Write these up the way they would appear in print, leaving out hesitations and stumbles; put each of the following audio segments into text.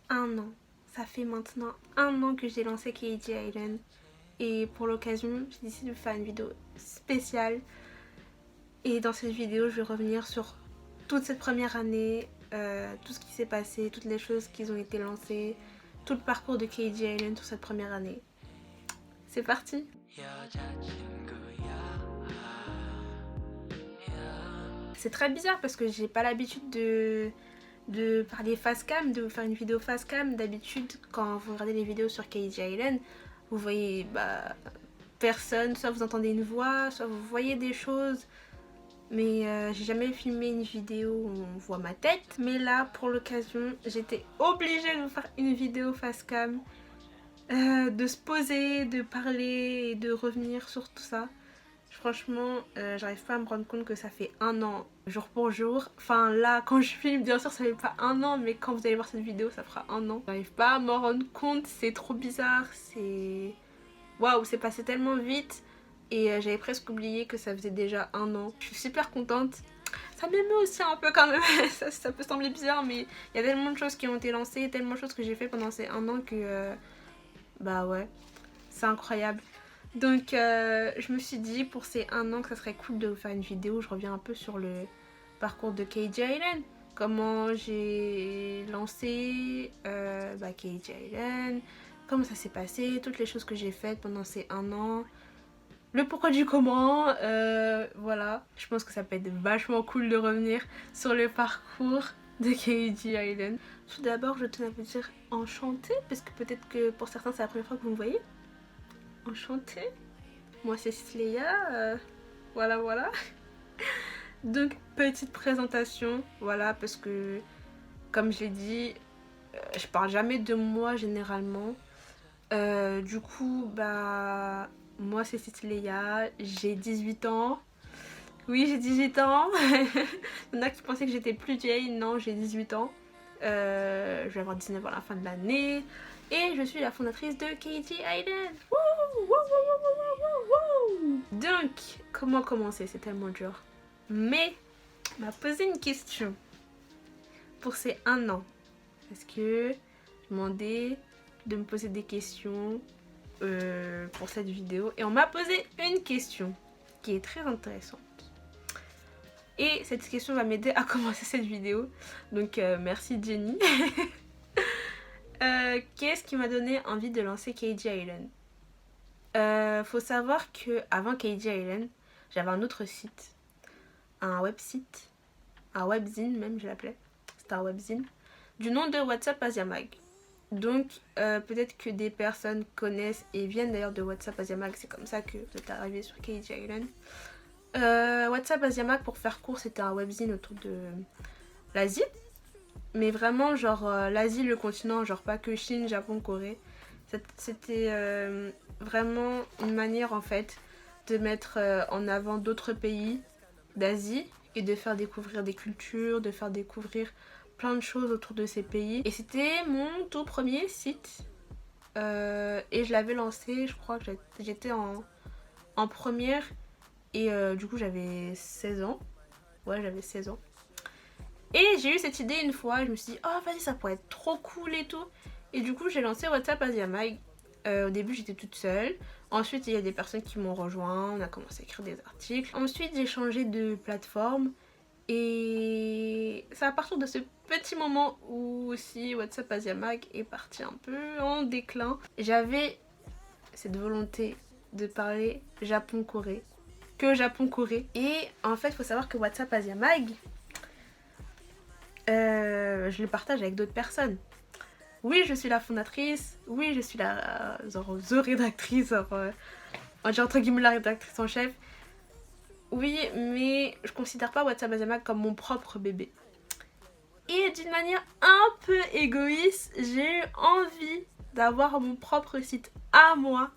un an. Ça fait maintenant un an que j'ai lancé KG Island. Et pour l'occasion, j'ai décidé de faire une vidéo spéciale. Et dans cette vidéo, je vais revenir sur toute cette première année, tout ce qui s'est passé, toutes les choses qui ont été lancées, tout le parcours de KG Island sur cette première année. C'est parti! C'est très bizarre parce que j'ai pas l'habitude de parler face cam, de vous faire une vidéo face cam. D'habitude, quand vous regardez les vidéos sur KG Island, vous voyez personne, soit vous entendez une voix, soit vous voyez des choses. Mais j'ai jamais filmé une vidéo où on voit ma tête. Mais là, pour l'occasion, j'étais obligée de vous faire une vidéo face cam, de se poser, de parler et de revenir sur tout ça. Franchement, j'arrive pas à me rendre compte que ça fait un an, jour pour jour. Enfin là, quand je filme, bien sûr, ça fait pas un an, mais quand vous allez voir cette vidéo, ça fera un an. J'arrive pas à m'en rendre compte, c'est trop bizarre, c'est... Waouh, c'est passé tellement vite. Et j'avais presque oublié que ça faisait déjà un an. Je suis super contente. Ça m'émeut aussi un peu quand même, ça peut sembler bizarre, mais il y a tellement de choses qui ont été lancées, tellement de choses que j'ai fait pendant ces un an que... bah ouais, c'est incroyable. Donc je me suis dit pour ces un an que ça serait cool de vous faire une vidéo où je reviens un peu sur le parcours de KG Island. Comment j'ai lancé KG Island, comment ça s'est passé, toutes les choses que j'ai faites pendant ces un an, le pourquoi du comment, voilà. Je pense que ça peut être vachement cool de revenir sur le parcours de KG Island. Tout d'abord, je tenais à vous dire enchantée, parce que peut-être que pour certains c'est la première fois que vous me voyez. Enchantée. Moi c'est Sleya, voilà. Donc petite présentation, voilà, parce que comme je l'ai dit, je parle jamais de moi généralement. Du coup, moi c'est Sleya, j'ai 18 ans. Oui, j'ai 18 ans. Il y en a qui pensaient que j'étais plus vieille, non, j'ai 18 ans. Je vais avoir 19 ans à la fin de l'année. Et je suis la fondatrice de KG Island. Donc, comment commencer? C'est tellement dur. Mais, on m'a posé une question pour ces un an. Parce que je demandais de me poser des questions pour cette vidéo. Et on m'a posé une question qui est très intéressante. Et cette question va m'aider à commencer cette vidéo. Donc merci Jenny. Qu'est-ce qui m'a donné envie de lancer KG Island? Faut savoir que avant KG Island, j'avais un autre site. Un website. Un webzine même, je l'appelais. C'était un webzine. Du nom de WhatsApp Asia Mag. Donc peut-être que des personnes connaissent et viennent d'ailleurs de WhatsApp Asia Mag. C'est comme ça que vous êtes arrivé sur KG Island. WhatsApp Asia Mag, pour faire court, c'était un webzine autour de l'Asie. Mais vraiment genre l'Asie, le continent, genre pas que Chine, Japon, Corée. C'était vraiment une manière en fait de mettre en avant d'autres pays d'Asie et de faire découvrir des cultures, de faire découvrir plein de choses autour de ces pays. Et c'était mon tout premier site. Et je l'avais lancé, je crois que j'étais en première. Et du coup j'avais 16 ans. Ouais, j'avais 16 ans. Et j'ai eu cette idée une fois, je me suis dit oh vas-y, ça pourrait être trop cool et tout. Et du coup j'ai lancé WhatsApp Asia Mag. Au début j'étais toute seule. Ensuite il y a des personnes qui m'ont rejoint, on a commencé à écrire des articles. Ensuite j'ai changé de plateforme. Et c'est à partir de ce petit moment où aussi WhatsApp Asia Mag est parti un peu en déclin. J'avais cette volonté de parler Japon-Corée. Que Japon-Corée. Et en fait il faut savoir que WhatsApp Asia Mag, je le partage avec d'autres personnes. Oui, je suis la fondatrice. Oui, je suis la the rédactrice. On dirait entre guillemets la rédactrice en chef. Oui, mais je considère pas WhatsApp Asia Mag comme mon propre bébé. Et d'une manière un peu égoïste, j'ai eu envie d'avoir mon propre site à moi.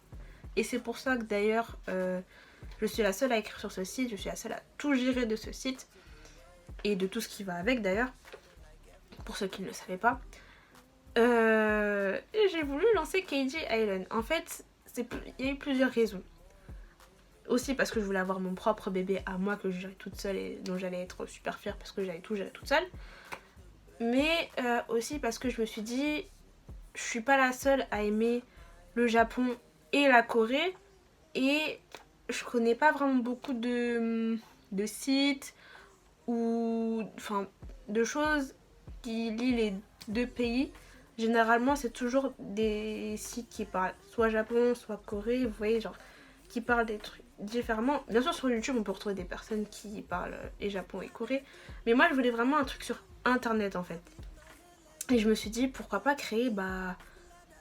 Et c'est pour ça que d'ailleurs, je suis la seule à écrire sur ce site. Je suis la seule à tout gérer de ce site. Et de tout ce qui va avec d'ailleurs. Pour ceux qui ne le savaient pas. Et j'ai voulu lancer KG Island. En fait, il y a eu plusieurs raisons. Aussi parce que je voulais avoir mon propre bébé à moi que je gérais toute seule et dont j'allais être super fière parce que j'allais tout gérer toute seule. Mais aussi parce que je me suis dit, je suis pas la seule à aimer le Japon et la Corée. Et je connais pas vraiment beaucoup de sites ou enfin de choses qui lient les deux pays. Généralement, c'est toujours des sites qui parlent soit Japon, soit Corée, vous voyez, genre, qui parlent des trucs différemment. Bien sûr, sur YouTube, on peut retrouver des personnes qui parlent et Japon et Corée. Mais moi, je voulais vraiment un truc sur Internet, en fait. Et je me suis dit, pourquoi pas créer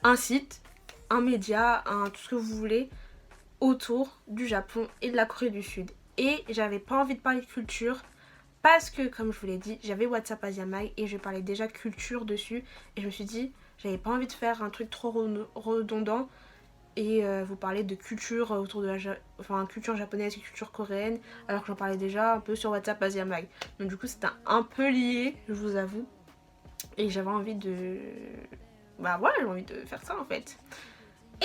un site, un média, tout ce que vous voulez, autour du Japon et de la Corée du Sud. Et j'avais pas envie de parler de culture parce que, comme je vous l'ai dit, j'avais WhatsApp Asia Mag et je parlais déjà culture dessus. Et je me suis dit, j'avais pas envie de faire un truc trop redondant et vous parler de culture autour de la culture japonaise et culture coréenne, alors que j'en parlais déjà un peu sur WhatsApp Asia Mag. Donc du coup, c'était un peu lié, je vous avoue. Et j'avais envie de... Bah voilà, j'ai envie de faire ça en fait.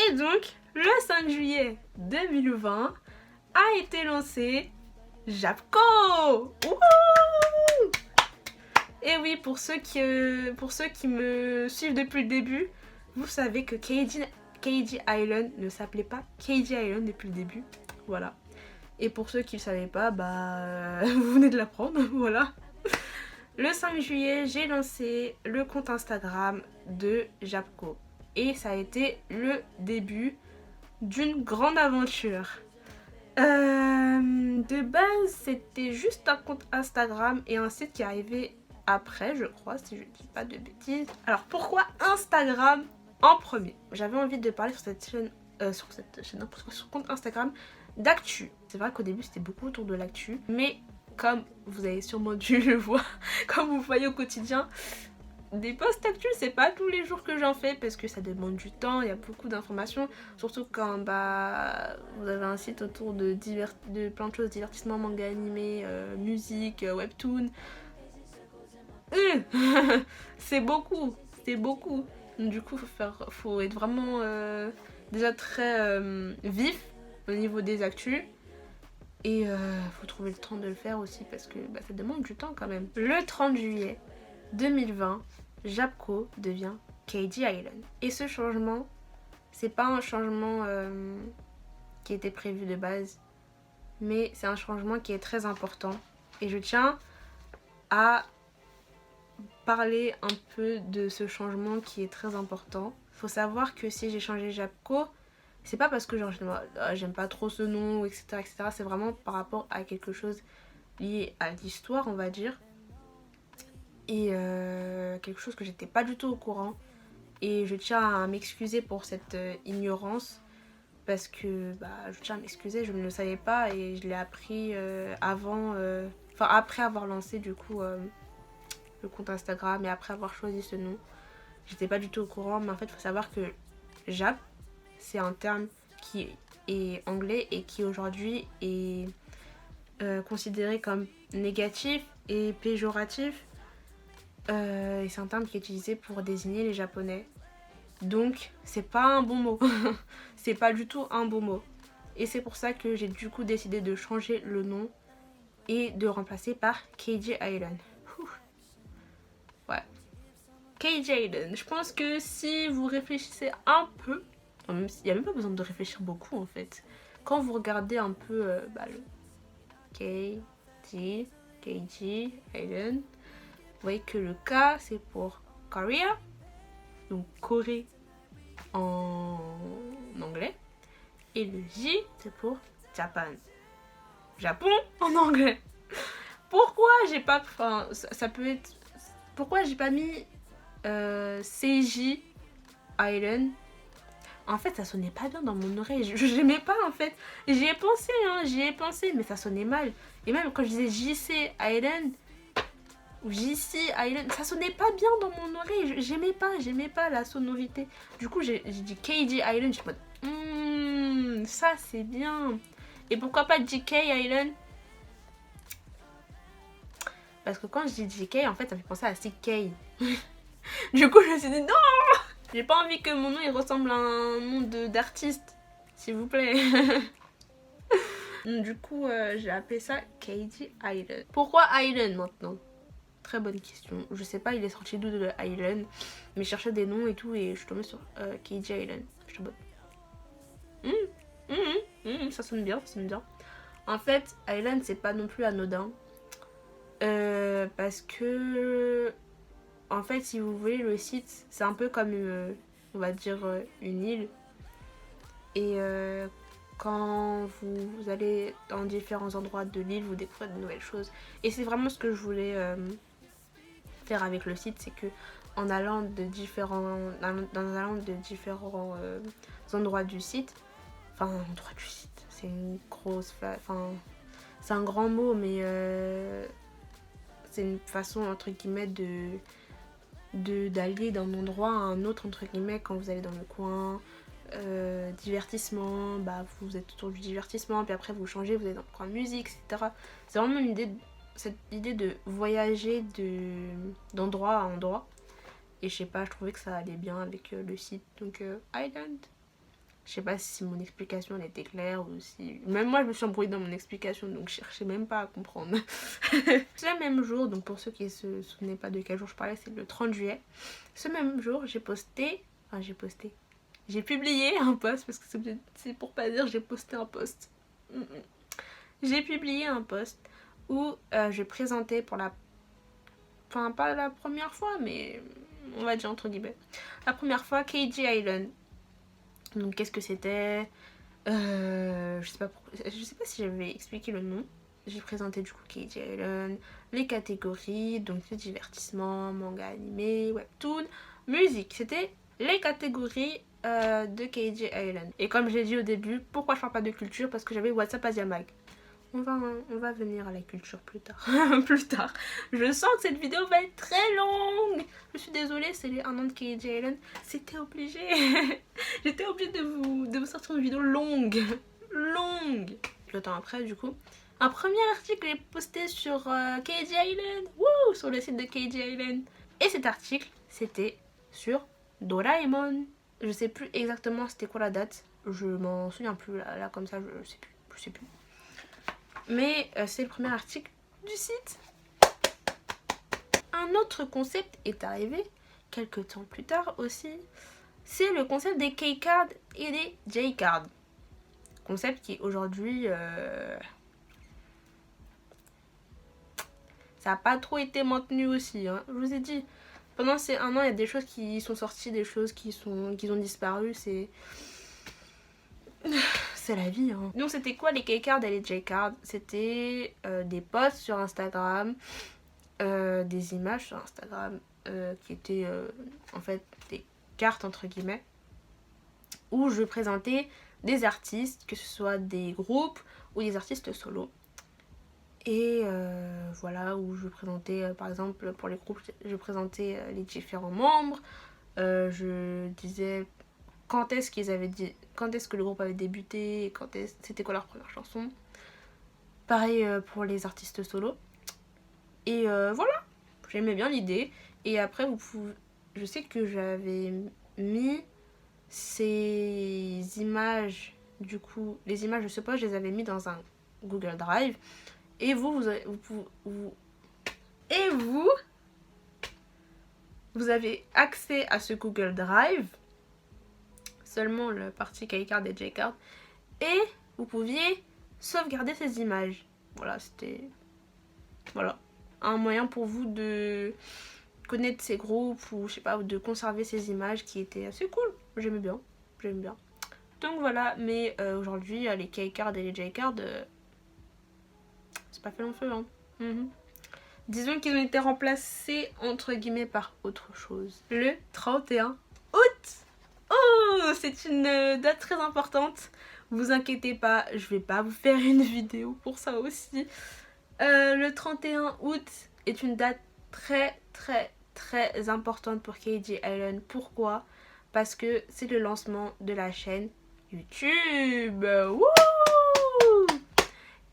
Et donc, le 5 juillet 2020 a été lancé Japco. Wouhou! Et oui, pour ceux qui me suivent depuis le début, vous savez que KG Island ne s'appelait pas KG Island depuis le début. Voilà. Et pour ceux qui ne le savaient pas, vous venez de l'apprendre. Voilà. Le 5 juillet, j'ai lancé le compte Instagram de Japco. Et ça a été le début d'une grande aventure. De base, c'était juste un compte Instagram et un site qui est arrivé après, je crois, si je ne dis pas de bêtises. Alors, pourquoi Instagram en premier? J'avais envie de parler sur cette chaîne, sur ce compte Instagram, d'actu. C'est vrai qu'au début, c'était beaucoup autour de l'actu, mais comme vous avez sûrement dû le voir, comme vous le voyez au quotidien, des posts actus, c'est pas tous les jours que j'en fais parce que ça demande du temps, il y a beaucoup d'informations, surtout quand vous avez un site autour de plein de choses, divertissement, manga animé, musique, webtoon. C'est beaucoup. Du coup, faut être vraiment déjà très vif au niveau des actus. Et faut trouver le temps de le faire aussi parce que ça demande du temps quand même. Le 30 juillet 2020, Japco devient KG Island. Et ce changement, c'est pas un changement qui était prévu de base, mais c'est un changement qui est très important. Et je tiens à parler un peu de ce changement qui est très important. Faut savoir que si j'ai changé Japco, c'est pas parce que j'aime pas trop ce nom, etc. C'est vraiment par rapport à quelque chose lié à l'histoire, on va dire. Et quelque chose que j'étais pas du tout au courant. Et je tiens à m'excuser pour cette ignorance. Parce que je tiens à m'excuser, je ne le savais pas et je l'ai appris après avoir lancé du coup le compte Instagram et après avoir choisi ce nom. J'étais pas du tout au courant, mais en fait il faut savoir que Jap, c'est un terme qui est anglais et qui aujourd'hui est considéré comme négatif et péjoratif. Et c'est un terme qui est utilisé pour désigner les Japonais. Donc c'est pas un bon mot. C'est pas du tout un bon mot. Et c'est pour ça que j'ai du coup décidé de changer le nom et de le remplacer par KG Island. Ouais. KG Island. Je pense que si vous réfléchissez un peu, il n'y a même pas besoin de réfléchir beaucoup en fait. Quand vous regardez un peu le KG Island, vous voyez que le K c'est pour Korea, donc Corée en anglais, et le J c'est pour Japan, Japon en anglais. Pourquoi j'ai pas, ça peut être, pourquoi j'ai pas mis CJ Island? En fait, ça sonnait pas bien dans mon oreille. J'aimais pas en fait. J'y ai pensé, mais ça sonnait mal. Et même quand je disais JC Island ou JC Island, ça sonnait pas bien dans mon oreille. J'aimais pas la sonorité. Du coup, j'ai dit KG Island. Je me dis, ça c'est bien. Et pourquoi pas JK Island? Parce que quand je dis JK, en fait, ça me fait penser à CK. Du coup, je me suis dit, non! J'ai pas envie que mon nom il ressemble à un nom d'artiste, s'il vous plaît. Du coup, j'ai appelé ça KG Island. Pourquoi Island maintenant? très bonne question. Je sais pas, il est sorti d'où de Island, mais je cherchais des noms et tout et je suis tombée sur KJ Island. Je suis bonne. Ça sonne bien, ça sonne bien. En fait, Island, c'est pas non plus anodin. Parce que, en fait, si vous voulez, le site, c'est un peu comme, on va dire, une île. Et quand vous allez dans différents endroits de l'île, vous découvrez de nouvelles choses. Et c'est vraiment ce que je voulais faire avec le site, c'est que en allant de différents endroits du site, c'est une grosse, enfin c'est un grand mot, mais c'est une façon entre guillemets d'aller d'un endroit à un autre entre guillemets quand vous allez dans le coin. Divertissement, bah vous êtes autour du divertissement, puis après vous changez, vous êtes dans le coin musique, etc. C'est vraiment cette idée de voyager d'endroit à endroit. Et je sais pas, je trouvais que ça allait bien avec le site. Donc Island. Je sais pas si mon explication elle était claire ou si... Même moi je me suis embrouillée dans mon explication, donc je cherchais même pas à comprendre. C'est le même jour, donc pour ceux qui se souvenaient pas de quel jour je parlais, c'est le 30 juillet. Ce même jour, j'ai publié un post, parce que c'est pour pas dire j'ai posté un post. J'ai publié un post où je présentais pour la... Enfin, pas la première fois, mais on va dire entre guillemets. La première fois, KJ Island. Donc, qu'est-ce que c'était je sais pas si j'avais expliqué le nom. J'ai présenté du coup KJ Island, les catégories, donc le divertissement, manga animé, webtoon, musique. C'était les catégories de KJ Island. Et comme j'ai dit au début, pourquoi je parle pas de culture? Parce que j'avais WhatsApp Asiamag. On va venir à la culture plus tard. Plus tard. Je sens que cette vidéo va être très longue. Je suis désolée, c'est les 1 an de KJ Island. C'était obligé. J'étais obligée de vous sortir une vidéo longue. Longue. Le temps après, du coup, un premier article est posté sur KJ Island. Wouh, sur le site de KJ Island. Et cet article, c'était sur Doraemon. Je sais plus exactement c'était quoi la date. Je m'en souviens plus là comme ça, je sais plus. Mais c'est le premier article du site. Un autre concept est arrivé quelques temps plus tard aussi. C'est le concept des K-cards et des J-cards. Concept qui aujourd'hui... ça n'a pas trop été maintenu aussi. Hein. Je vous ai dit, pendant ces 1 an, il y a des choses qui sont sorties, des choses qui ont disparu. C'est la vie. Hein. Donc c'était quoi les K-cards et les J-cards? C'était des posts sur Instagram, des images sur Instagram qui étaient en fait des cartes entre guillemets où je présentais des artistes, que ce soit des groupes ou des artistes solo. Et voilà, où je présentais par exemple pour les groupes, je présentais les différents membres, je disais quand est-ce que le groupe avait débuté, c'était quoi leur première chanson. Pareil pour les artistes solo. Et voilà, j'aimais bien l'idée. Et après, je sais que j'avais mis ces images, du coup, les images de ce post, je les avais mis dans un Google Drive. Et vous avez accès à ce Google Drive, seulement le partie K-card et J-card, et vous pouviez sauvegarder ces images. Voilà, c'était un moyen pour vous de connaître ces groupes ou je sais pas, de conserver ces images qui étaient assez cool. J'aimais bien. Donc voilà, mais aujourd'hui les K-cards et les J-cards c'est pas fait long feu, hein. Disons qu'ils ont été remplacés entre guillemets par autre chose. Le 31 août. Oh, c'est une date très importante. Vous inquiétez pas, je vais pas vous faire une vidéo pour ça aussi. Le 31 août est une date très très très importante pour KJ Island. Pourquoi? Parce que c'est le lancement de la chaîne YouTube. Wouh!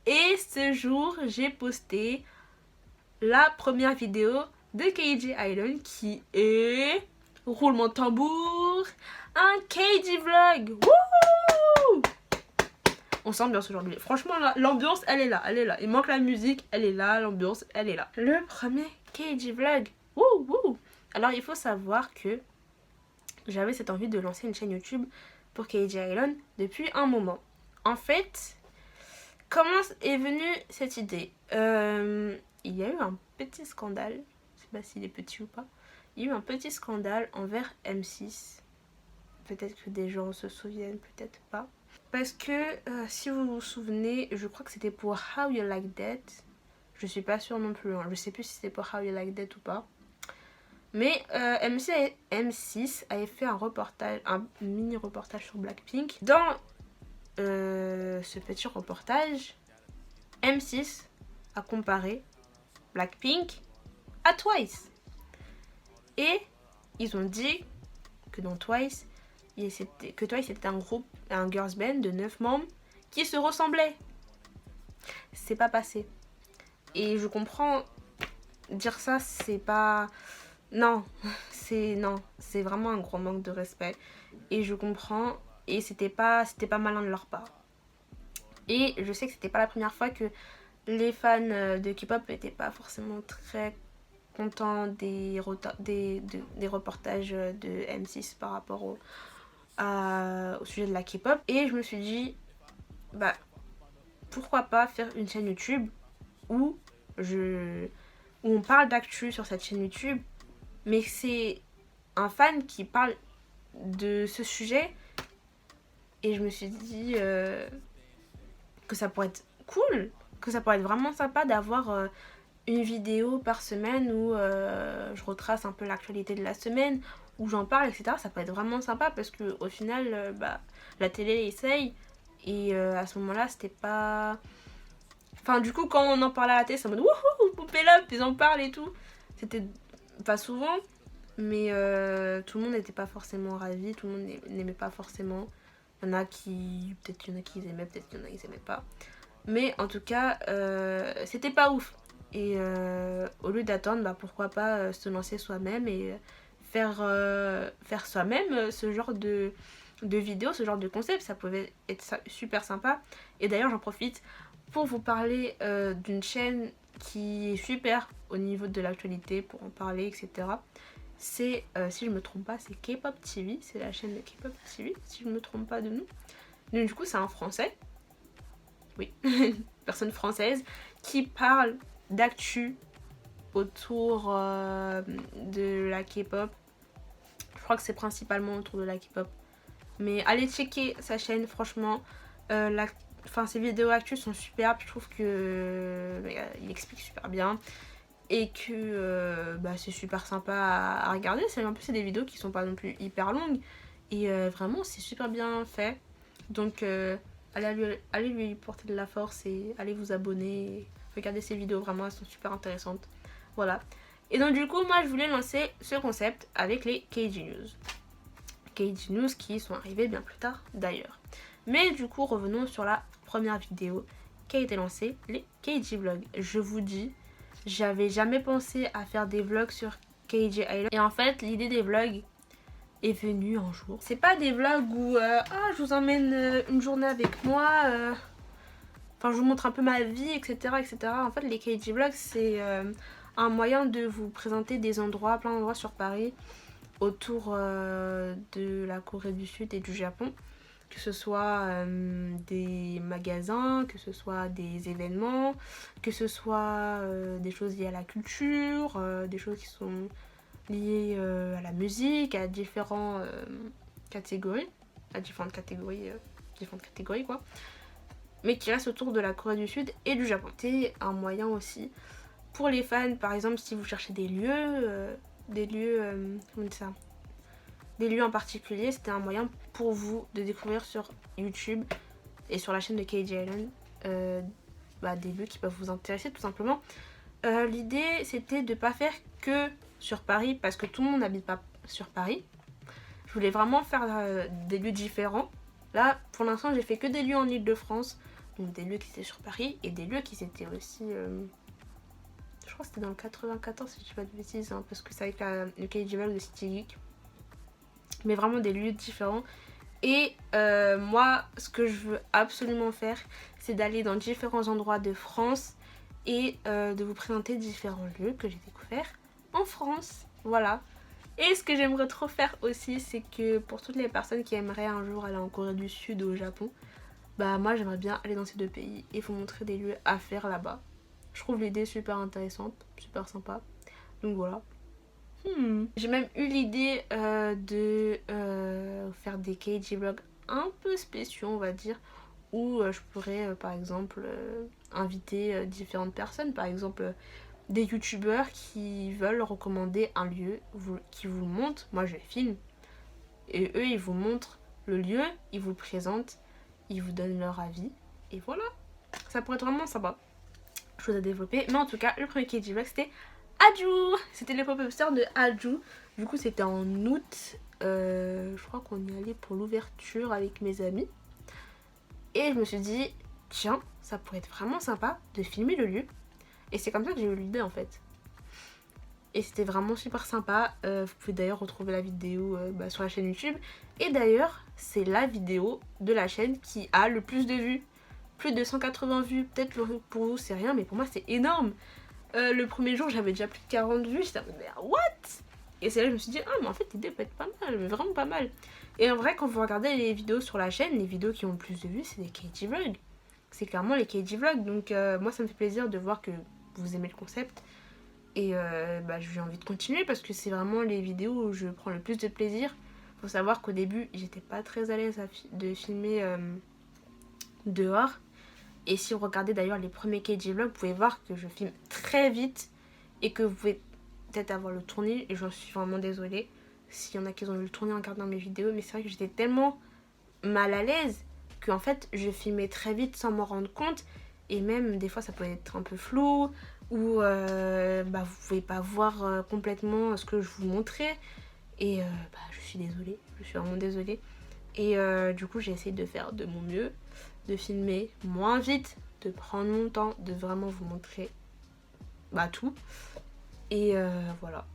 Et ce jour, j'ai posté la première vidéo de KJ Island qui est, roulement de tambour, un KJ vlog. Wouh! On s'ambiance aujourd'hui. Franchement, l'ambiance, elle est là. Il manque la musique, elle est là. L'ambiance, elle est là. Le premier KG Vlog. Wouh, wouh. Alors il faut savoir que j'avais cette envie de lancer une chaîne YouTube pour KG Island depuis un moment. En fait, comment est venue cette idée? Il y a eu un petit scandale, je sais pas s'il est petit ou pas. Il y a eu un petit scandale envers M6. Peut-être que des gens se souviennent, peut-être pas. Parce que si vous vous souvenez, je crois que c'était pour How You Like That. Je suis pas sûre non plus, hein. Je sais plus si c'était pour How You Like That ou pas. Mais M6 avait fait un reportage, un mini reportage sur Blackpink. Dans ce petit reportage, M6 a comparé Blackpink à Twice. Et ils ont dit que dans Twice, que Twice était un groupe, un girls band de 9 membres qui se ressemblaient. C'est pas passé. Et je comprends, dire ça, c'est pas... Non, c'est vraiment un gros manque de respect. Et je comprends, et c'était pas malin de leur part. Et je sais que c'était pas la première fois que les fans de K-pop n'étaient pas forcément très contents des reportages de M6 par rapport au sujet de la K-pop. Et je me suis dit, bah, pourquoi pas faire une chaîne YouTube où on parle d'actu sur cette chaîne YouTube, mais c'est un fan qui parle de ce sujet. Et je me suis dit que ça pourrait être cool, que ça pourrait être vraiment sympa d'avoir une vidéo par semaine où je retrace un peu l'actualité de la semaine, où j'en parle, etc. Ça peut être vraiment sympa parce que au final, la télé essaye, et à ce moment-là, c'était pas... Enfin, du coup, quand on en parlait à la télé, c'est en mode wouhou, Poupée Love, ils en parlent et tout. C'était pas souvent, mais tout le monde n'était pas forcément ravi, tout le monde n'aimait pas forcément. Il y en a qui... Peut-être qu'il y en a qui les aimaient, peut-être qu'il y en a qui les aimaient pas. Mais en tout cas, c'était pas ouf. Et au lieu d'attendre, pourquoi pas se lancer soi-même et faire soi-même ce genre de vidéo, ce genre de concept. Ça pouvait être super sympa. Et d'ailleurs, j'en profite pour vous parler d'une chaîne qui est super au niveau de l'actualité, pour en parler, etc. C'est, si je me trompe pas, c'est K-Pop TV. C'est la chaîne de K-Pop TV, si je me trompe pas de nous. Donc du coup, c'est un français. Oui, personne française qui parle d'actu autour de la K-pop. Je crois que c'est principalement autour de la K-pop. Mais allez checker sa chaîne, franchement. Ses vidéos actu sont superbes. Je trouve que il explique super bien. Et que c'est super sympa à regarder. En plus, c'est des vidéos qui sont pas non plus hyper longues. Et vraiment, c'est super bien fait. Donc... allez lui porter de la force et allez vous abonner et regardez ses vidéos, vraiment elles sont super intéressantes. Voilà. Et donc du coup, moi je voulais lancer ce concept avec les KG News. KG News qui sont arrivés bien plus tard d'ailleurs. Mais du coup, revenons sur la première vidéo qui a été lancée, les KG Vlogs. Je vous dis, j'avais jamais pensé à faire des vlogs sur KG Island. Et en fait, l'idée des vlogs est venue un jour. C'est pas des vlogs où je vous emmène une journée avec moi, je vous montre un peu ma vie, etc. etc. En fait, les KG Vlogs, c'est un moyen de vous présenter des endroits, plein d'endroits sur Paris, autour de la Corée du Sud et du Japon. Que ce soit des magasins, que ce soit des événements, que ce soit des choses liées à la culture, des choses qui sont liées à la musique, à différentes catégories, différentes catégories quoi, mais qui restent autour de la Corée du Sud et du Japon. C'est un moyen aussi pour les fans, par exemple si vous cherchez des lieux, comment dire ça, des lieux en particulier, c'était un moyen pour vous de découvrir sur YouTube et sur la chaîne de KG Island des lieux qui peuvent vous intéresser tout simplement. L'idée c'était de pas faire que sur Paris parce que tout le monde n'habite pas sur Paris. Je voulais vraiment faire des lieux différents. Là pour l'instant j'ai fait que des lieux en Ile-de-France, donc des lieux qui étaient sur Paris et des lieux qui étaient aussi je crois que c'était dans le 94 si je dis pas de bêtises, hein, parce que c'est avec le KG Vlog de City Geek, mais vraiment des lieux différents. Et moi ce que je veux absolument faire, c'est d'aller dans différents endroits de France et de vous présenter différents lieux que j'ai découverts en France. Voilà. Et ce que j'aimerais trop faire aussi, c'est que pour toutes les personnes qui aimeraient un jour aller en Corée du Sud ou au Japon, bah moi j'aimerais bien aller dans ces deux pays et vous montrer des lieux à faire là-bas. Je trouve l'idée super intéressante, super sympa. Donc voilà. J'ai même eu l'idée de faire des KG vlogs un peu spéciaux, on va dire, où je pourrais par exemple inviter différentes personnes, par exemple des youtubeurs qui veulent recommander un lieu qui vous le montrent. Moi je filme et eux ils vous montrent le lieu, ils vous le présentent, ils vous donnent leur avis et voilà. Ça pourrait être vraiment sympa. Chose à développer, mais en tout cas le premier KG vlog c'était Aju. C'était le pop-up store de Aju. Du coup c'était en août. Je crois qu'on y allait pour l'ouverture avec mes amis. Et je me suis dit, tiens, ça pourrait être vraiment sympa de filmer le lieu. Et c'est comme ça que j'ai eu l'idée en fait. Et c'était vraiment super sympa. Vous pouvez d'ailleurs retrouver la vidéo sur la chaîne YouTube. Et d'ailleurs, c'est la vidéo de la chaîne qui a le plus de vues. Plus de 180 vues. Peut-être pour vous c'est rien, mais pour moi c'est énorme. Le premier jour j'avais déjà plus de 40 vues. J'étais en mode, mais what? Et c'est là que je me suis dit, ah mais en fait l'idée peut être pas mal, mais vraiment pas mal. Et en vrai quand vous regardez les vidéos sur la chaîne, les vidéos qui ont le plus de vues c'est des KG vlogs. C'est clairement les KG vlogs. Donc moi ça me fait plaisir de voir que vous aimez le concept. Et j'ai envie de continuer parce que c'est vraiment les vidéos où je prends le plus de plaisir. Faut savoir qu'au début j'étais pas très à l'aise de filmer dehors. Et si vous regardez d'ailleurs les premiers KG vlogs, vous pouvez voir que je filme très vite et que vous pouvez peut-être avoir le tourné. Et j'en suis vraiment désolée s'il y en a qui ont eu le tourné en regardant mes vidéos. Mais c'est vrai que j'étais tellement mal à l'aise qu'en fait je filmais très vite sans m'en rendre compte. Et même des fois ça peut être un peu flou ou vous pouvez pas voir complètement ce que je vous montrais. Et je suis désolée, je suis vraiment désolée. Et du coup j'ai essayé de faire de mon mieux, de filmer moins vite, de prendre mon temps, de vraiment vous montrer tout. Et voilà.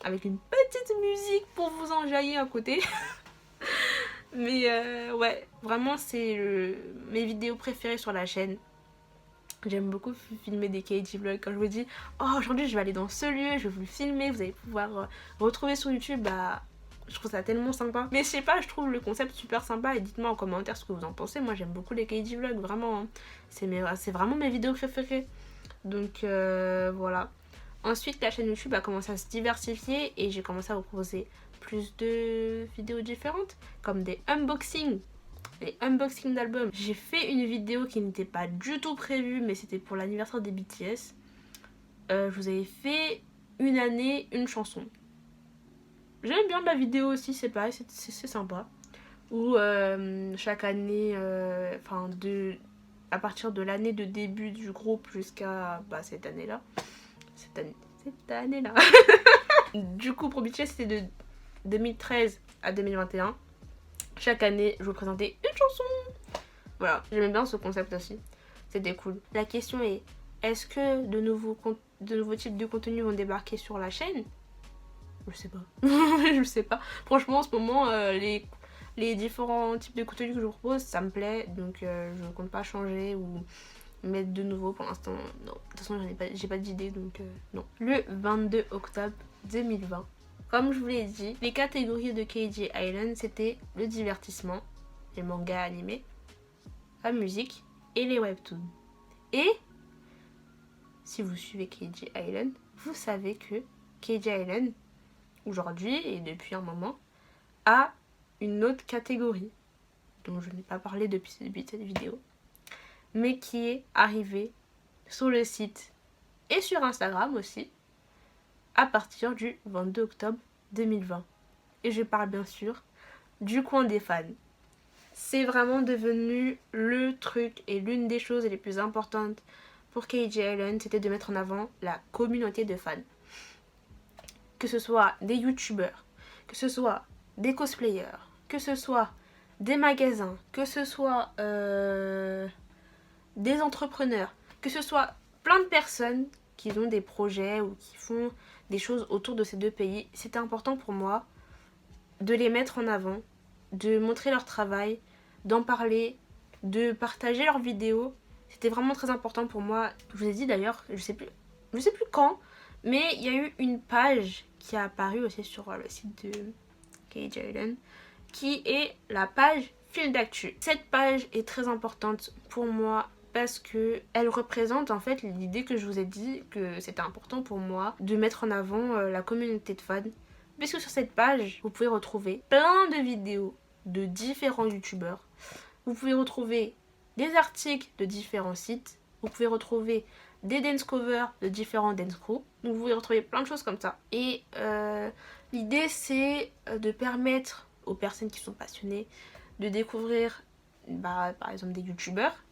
Avec une petite musique pour vous enjailler à côté. Mais ouais, vraiment c'est mes vidéos préférées sur la chaîne. J'aime beaucoup filmer des KG vlogs. Quand je vous dis, oh aujourd'hui je vais aller dans ce lieu, je vais vous le filmer, vous allez pouvoir retrouver sur YouTube, je trouve ça tellement sympa. Mais je sais pas, je trouve le concept super sympa et dites-moi en commentaire ce que vous en pensez. Moi j'aime beaucoup les KG vlogs, vraiment. Hein. C'est vraiment mes vidéos préférées. Donc voilà. Ensuite la chaîne YouTube a commencé à se diversifier et j'ai commencé à vous proposer plus de vidéos différentes, comme des unboxings. Les unboxings d'albums. J'ai fait une vidéo qui n'était pas du tout prévue, mais c'était pour l'anniversaire des BTS. Je vous avais fait une année, une chanson. J'aime bien la vidéo aussi, c'est pareil, c'est sympa. Ou chaque année, à partir de l'année de début du groupe jusqu'à cette année-là. Cette année-là. Du coup, pour BTS, c'était de 2013 à 2021. Chaque année, je vous présentais une chanson. Voilà, j'aimais bien ce concept aussi. C'était cool. La question est, est-ce que de nouveaux types de contenus vont débarquer sur la chaîne? Je sais pas. Je sais pas. Franchement, en ce moment, les différents types de contenus que je vous propose, ça me plaît. Donc, je ne compte pas changer ou mettre de nouveau pour l'instant. Non, de toute façon, j'ai pas d'idée, donc non. Le 22 octobre 2020. Comme je vous l'ai dit, les catégories de KG Island, c'était le divertissement, les mangas animés, la musique et les webtoons. Et si vous suivez KG Island, vous savez que KG Island, aujourd'hui et depuis un moment, a une autre catégorie, dont je n'ai pas parlé depuis cette vidéo, mais qui est arrivée sur le site et sur Instagram aussi, à partir du 22 octobre 2020. Et je parle bien sûr du coin des fans. C'est vraiment devenu le truc et l'une des choses les plus importantes pour KG Island, c'était de mettre en avant la communauté de fans. Que ce soit des youtubeurs, que ce soit des cosplayers, que ce soit des magasins, que ce soit des entrepreneurs, que ce soit plein de personnes qui ont des projets ou qui font des choses autour de ces deux pays. C'était important pour moi de les mettre en avant, de montrer leur travail, d'en parler, de partager leurs vidéos. C'était vraiment très important pour moi. Je vous ai dit d'ailleurs, je sais plus quand, mais il y a eu une page qui a apparu aussi sur le site de KJ Island, qui est la page fil d'actu. Cette page est très importante pour moi parce que elle représente en fait l'idée que je vous ai dit que c'était important pour moi de mettre en avant la communauté de fans. Puisque sur cette page, vous pouvez retrouver plein de vidéos de différents youtubeurs. Vous pouvez retrouver des articles de différents sites. Vous pouvez retrouver des dance covers de différents dance crews. Donc vous pouvez retrouver plein de choses comme ça. Et l'idée c'est de permettre aux personnes qui sont passionnées de découvrir par exemple des youtubeurs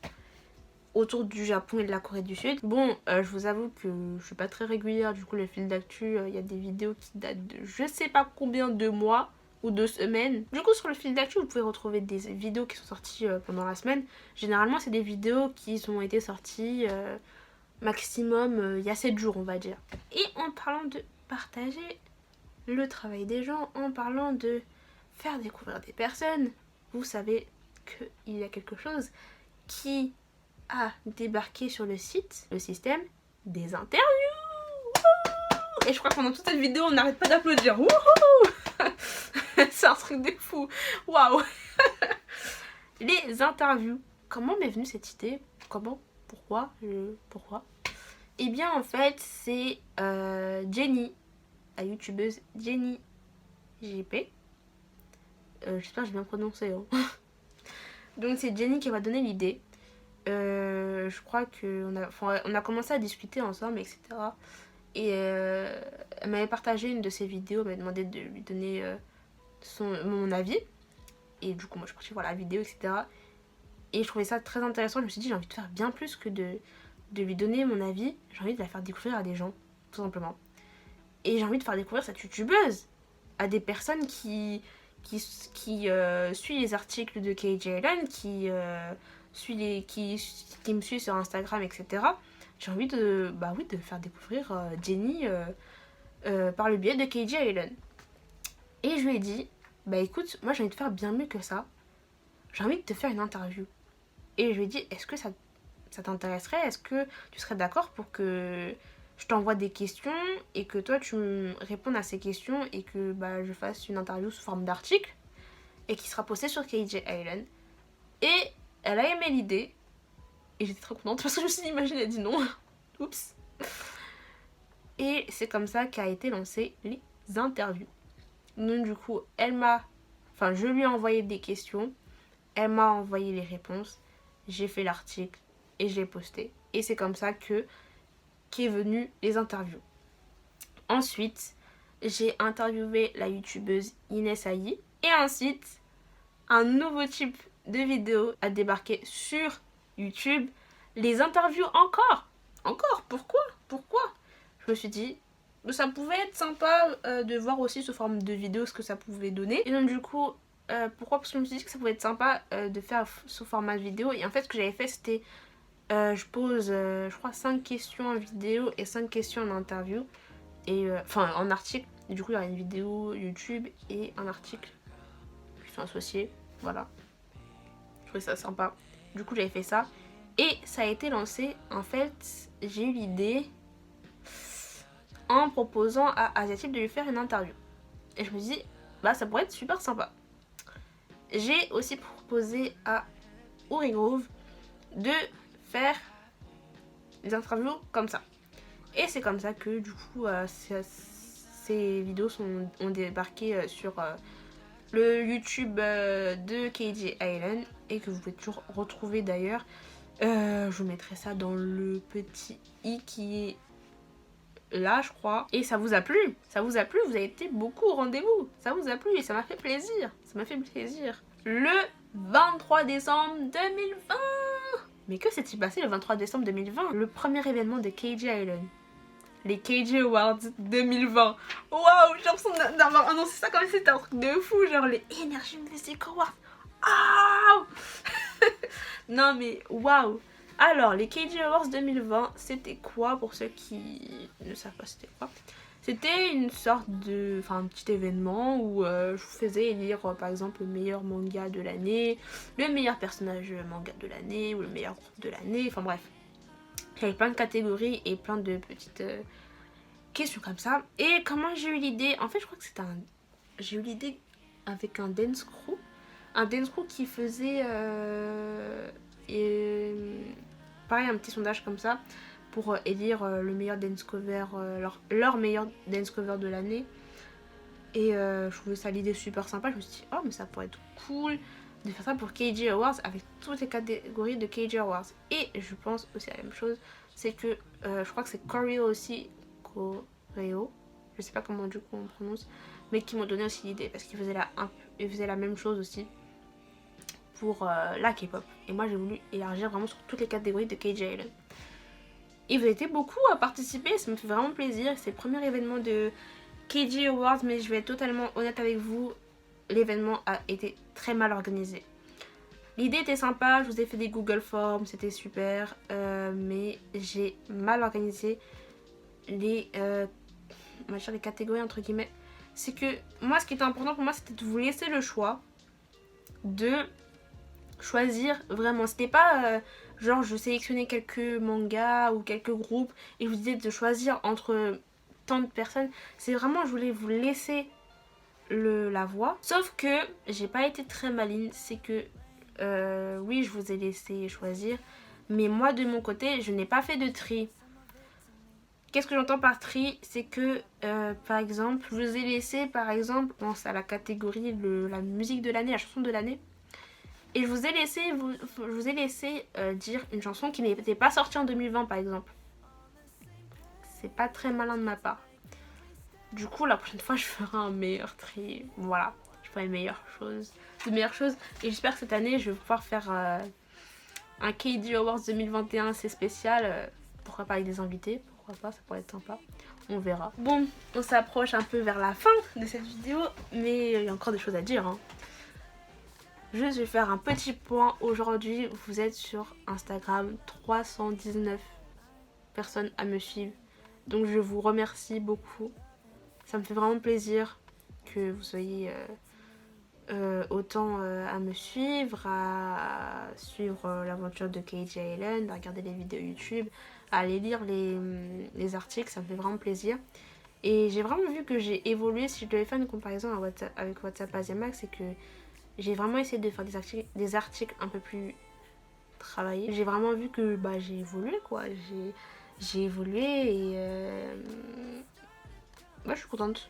autour du Japon et de la Corée du Sud. Bon, je vous avoue que je suis pas très régulière, du coup le fil d'actu, il y a des vidéos qui datent de je sais pas combien de mois ou de semaines. Du coup sur le fil d'actu, vous pouvez retrouver des vidéos qui sont sorties pendant la semaine. Généralement c'est des vidéos qui ont été sorties maximum il y a 7 jours on va dire. Et en parlant de partager le travail des gens, en parlant de faire découvrir des personnes, vous savez qu'il y a quelque chose qui a débarqué sur le site, le système des interviews. Wouhou! Et je crois que pendant toute cette vidéo, on n'arrête pas d'applaudir. C'est un truc de fou. Waouh. Les interviews. Comment m'est venue cette idée? Comment? Pourquoi? Pourquoi? Eh bien, en fait, c'est Jenny, la youtubeuse Jenny JP. J'espère que j'ai bien prononcé. Hein. Donc, c'est Jenny qui m'a donné l'idée. Je crois qu'on a commencé à discuter ensemble, etc. Et elle m'avait partagé une de ses vidéos, elle m'avait demandé de lui donner mon avis. Et du coup, moi je suis partie voir la vidéo, etc. Et je trouvais ça très intéressant. Je me suis dit, j'ai envie de faire bien plus que de lui donner mon avis. J'ai envie de la faire découvrir à des gens, tout simplement. Et j'ai envie de faire découvrir cette youtubeuse à des personnes qui suivent les articles de KJ Island, qui me suit sur Instagram, etc. J'ai envie de faire découvrir Jenny par le biais de KJ Island. Et je lui ai dit, écoute, moi j'ai envie de faire bien mieux que ça. J'ai envie de te faire une interview. Et je lui ai dit, est-ce que ça t'intéresserait? Est-ce que tu serais d'accord pour que je t'envoie des questions et que toi tu me répondes à ces questions et que je fasse une interview sous forme d'article et qui sera postée sur KJ Island. Et elle a aimé l'idée. Et j'étais très contente parce que je me suis dit, imagine, elle a dit non. Oups. Et c'est comme ça qu'a été lancé les interviews. Donc du coup, je lui ai envoyé des questions. Elle m'a envoyé les réponses. J'ai fait l'article et je l'ai posté. Et c'est comme ça qu'est venue les interviews. Ensuite, j'ai interviewé la youtubeuse Inès Ayi. Et ensuite, un nouveau type de vidéo a débarqué sur YouTube. Les interviews encore. Pourquoi je me suis dit ça pouvait être sympa de voir aussi sous forme de vidéo ce que ça pouvait donner. Et donc du coup pourquoi? Parce que je me suis dit que ça pouvait être sympa de faire sous format vidéo. Et en fait ce que j'avais fait c'était je pose je crois 5 questions en vidéo et 5 questions en interview. Et en article. Et du coup il y aura une vidéo YouTube et un article qui sont associés. Voilà. Je trouvais ça sympa. Du coup j'avais fait ça. Et ça a été lancé, en fait, j'ai eu l'idée en proposant à Asiatique de lui faire une interview. Et je me dis, ça pourrait être super sympa. J'ai aussi proposé à Uri Groove de faire des interviews comme ça. Et c'est comme ça que du coup, ces vidéos ont débarqué sur le YouTube de KJ Island et que vous pouvez toujours retrouver d'ailleurs. Je vous mettrai ça dans le petit i qui est là, je crois. Et ça vous a plu? Vous avez été beaucoup au rendez-vous. Ça vous a plu et ça m'a fait plaisir. Le 23 décembre 2020. Mais que s'est-il passé le 23 décembre 2020? Le premier événement de KJ Island. Les KJ Awards 2020. Waouh, j'ai l'impression d'avoir annoncé ça comme si c'était un truc de fou. Genre les Energy Music Awards. Ah. Non mais waouh. Alors les KJ Awards 2020 c'était quoi pour ceux qui ne savent pas c'était quoi? C'était une sorte de... Enfin, un petit événement où je vous faisais lire, par exemple, le meilleur manga de l'année, le meilleur personnage manga de l'année, ou le meilleur groupe de l'année, enfin bref. Il y avait plein de catégories et plein de petites questions comme ça. Et comment j'ai eu l'idée? En fait, je crois que c'était un... J'ai eu l'idée avec un dance crew. Un dance crew qui faisait... pareil, un petit sondage comme ça pour élire le meilleur dance cover, leur meilleur dance cover de l'année. Et je trouvais ça l'idée super sympa. Je me suis dit, oh, mais ça pourrait être cool de faire ça pour KG Awards avec toutes les catégories de KG Awards. Et je pense aussi à la même chose, c'est que je crois que c'est Choreo aussi, Choreo, je sais pas comment du coup on prononce, mais qui m'ont donné aussi l'idée parce qu'ils faisaient la même chose aussi pour la K-pop. Et moi j'ai voulu élargir vraiment sur toutes les catégories de KG Island. Et vous étiez beaucoup à participer, ça me fait vraiment plaisir. C'est le premier événement de KG Awards, mais je vais être totalement honnête avec vous, l'événement a été très mal organisé. L'idée était sympa, je vous ai fait des Google Forms, c'était super, mais j'ai mal organisé les, on va dire les catégories entre guillemets. C'est que moi, ce qui était important pour moi, c'était de vous laisser le choix de choisir vraiment. C'était pas genre je sélectionnais quelques mangas ou quelques groupes et je vous disais de choisir entre tant de personnes. C'est vraiment, je voulais vous laisser la voix. Sauf que j'ai pas été très maligne. C'est que oui, je vous ai laissé choisir, mais moi de mon côté, je n'ai pas fait de tri. Qu'est-ce que j'entends par tri? C'est que par exemple, je vous ai laissé par exemple, bon, c'est à la catégorie la musique de l'année, la chanson de l'année. Et je vous ai laissé dire une chanson qui n'était pas sortie en 2020 par exemple. C'est pas très malin de ma part. Du coup, la prochaine fois, je ferai un meilleur tri. Voilà, je ferai de meilleures choses. Et j'espère que cette année, je vais pouvoir faire un KD Awards 2021 assez spécial. Pourquoi pas avec des invités? Pourquoi pas, ça pourrait être sympa. On verra. Bon, on s'approche un peu vers la fin de cette vidéo, mais il y a encore des choses à dire. Hein. Juste, je vais faire un petit point. Aujourd'hui, vous êtes sur Instagram, 319 personnes à me suivre. Donc, je vous remercie beaucoup. Ça me fait vraiment plaisir que vous soyez autant à me suivre, à suivre l'aventure de KG Island, à regarder les vidéos YouTube, à aller lire les articles. Ça me fait vraiment plaisir. Et j'ai vraiment vu que j'ai évolué. Si je devais faire une comparaison avec WhatsApp Asiamax, c'est que j'ai vraiment essayé de faire des articles un peu plus travaillés. J'ai vraiment vu que bah, j'ai évolué quoi. J'ai évolué et bah, je suis contente.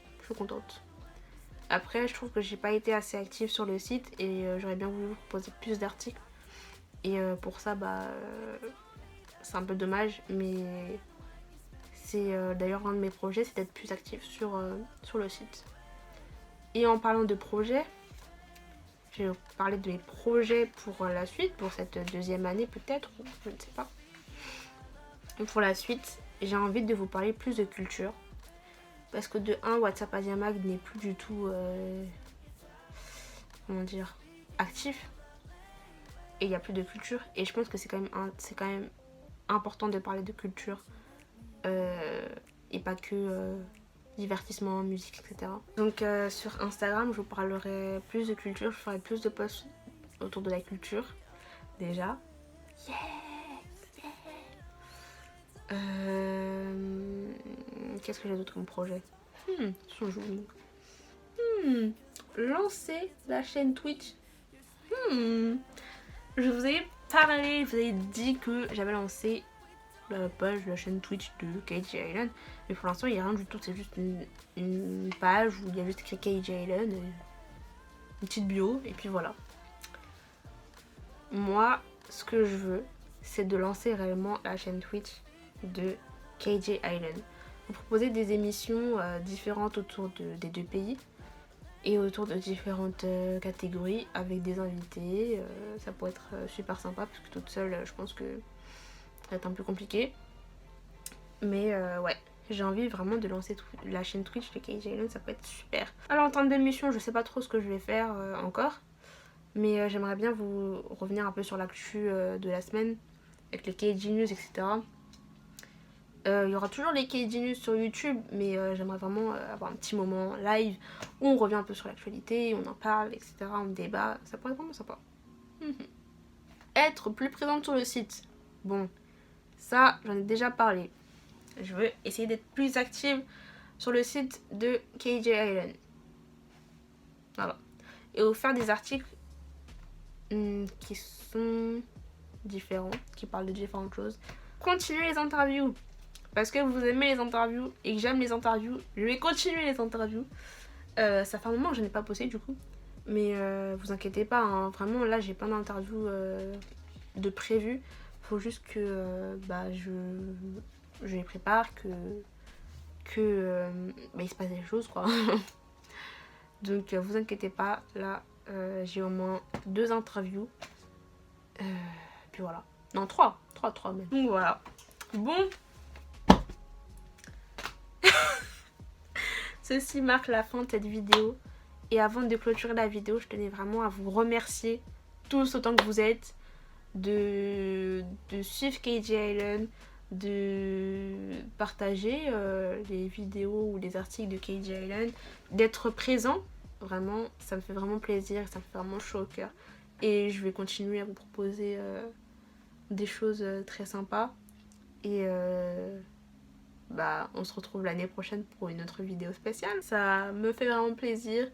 Après, je trouve que j'ai pas été assez active sur le site et j'aurais bien voulu vous proposer plus d'articles. Et pour ça, bah, c'est un peu dommage, mais c'est d'ailleurs un de mes projets, c'est d'être plus active sur le site. Et en parlant de projets, je vais vous parler de mes projets pour la suite, pour cette deuxième année peut-être, je ne sais pas. Et pour la suite, j'ai envie de vous parler plus de culture. Parce que de 1, WhatsApp Asiamag n'est plus du tout comment dire, actif. Et il n'y a plus de culture. Et je pense que c'est quand même important de parler de culture. Et pas que divertissement, musique, etc. Donc sur Instagram, je vous parlerai plus de culture. Je ferai plus de posts autour de la culture. Déjà. Yeah, qu'est-ce que j'ai d'autre comme projet? Lancer la chaîne Twitch. Je vous ai parlé, je vous ai dit que j'avais lancé la page, la chaîne Twitch de KG Island. Mais pour l'instant, il n'y a rien du tout. C'est juste une page où il y a juste écrit KG Island, une petite bio, et puis voilà. Moi, ce que je veux, c'est de lancer réellement la chaîne Twitch de KG Island. Vous proposer des émissions différentes autour des deux pays et autour de différentes catégories avec des invités. Ça pourrait être super sympa parce que toute seule, je pense que ça va être un peu compliqué. Mais ouais, j'ai envie vraiment de lancer la chaîne Twitch de KG Island, ça peut être super. Alors en termes d'émissions, je sais pas trop ce que je vais faire encore. Mais j'aimerais bien vous revenir un peu sur l'actu de la semaine avec les KG News, etc. Il y aura toujours les KG News sur YouTube, mais j'aimerais vraiment avoir un petit moment live où on revient un peu sur l'actualité, on en parle, etc. On débat, ça pourrait être vraiment sympa. Être plus présente sur le site. Bon, ça, j'en ai déjà parlé. Je veux essayer d'être plus active sur le site de KJ Island. Voilà. Et vous faire des articles qui sont différents, qui parlent de différentes choses. Continuez les interviews. Parce que vous aimez les interviews et que j'aime les interviews, je vais continuer les interviews. Ça fait un moment que je n'ai pas posté du coup. Mais vous inquiétez pas, hein, vraiment là j'ai plein d'interviews de prévues. Faut juste que je les prépare, que il se passe des choses quoi. Donc vous inquiétez pas, là j'ai au moins 2 interviews. Puis voilà. Non, 3 même. Donc voilà. Bon. Ceci marque la fin de cette vidéo. Et avant de clôturer la vidéo, je tenais vraiment à vous remercier tous autant que vous êtes de suivre KJ Island, de partager les vidéos ou les articles de KJ Island, d'être présent. Vraiment, ça me fait vraiment plaisir, ça me fait vraiment chaud au cœur. Et je vais continuer à vous proposer des choses très sympas. Et on se retrouve l'année prochaine pour une autre vidéo spéciale. Ça me fait vraiment plaisir.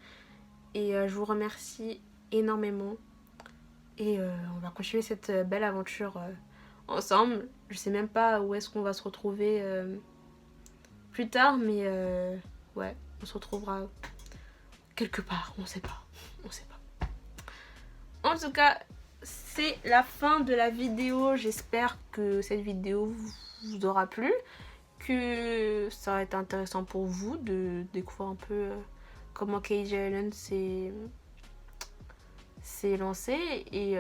Et je vous remercie énormément. Et on va continuer cette belle aventure ensemble. Je sais même pas où est-ce qu'on va se retrouver plus tard. Mais ouais, on se retrouvera quelque part. On sait pas. On sait pas. En tout cas, c'est la fin de la vidéo. J'espère que cette vidéo vous aura plu. Que ça va être intéressant pour vous de découvrir un peu comment KJ Island s'est lancé et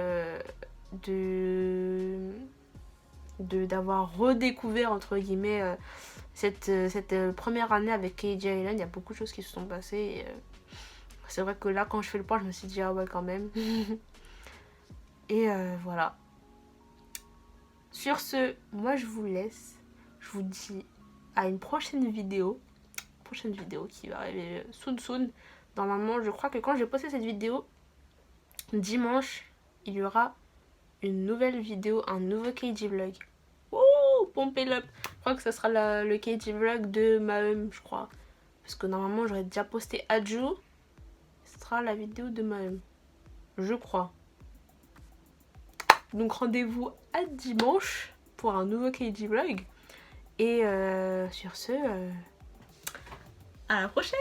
d'avoir redécouvert entre guillemets cette première année avec KJ Island. Il y a beaucoup de choses qui se sont passées et, c'est vrai que là quand je fais le point je me suis dit ah ouais quand même. Et voilà. Sur ce, moi je vous laisse. Je vous dis à une prochaine vidéo. Prochaine vidéo qui va arriver soon. Normalement, je crois que quand je vais poster cette vidéo, dimanche, il y aura une nouvelle vidéo, un nouveau KJ vlog. Wouh, pompez l'up. Je crois que ce sera le KJ vlog de Mahum, je crois. Parce que normalement, j'aurais déjà posté Adju. Ce sera la vidéo de Mahum. Je crois. Donc rendez-vous à dimanche pour un nouveau KJ vlog. Et sur ce, à la prochaine.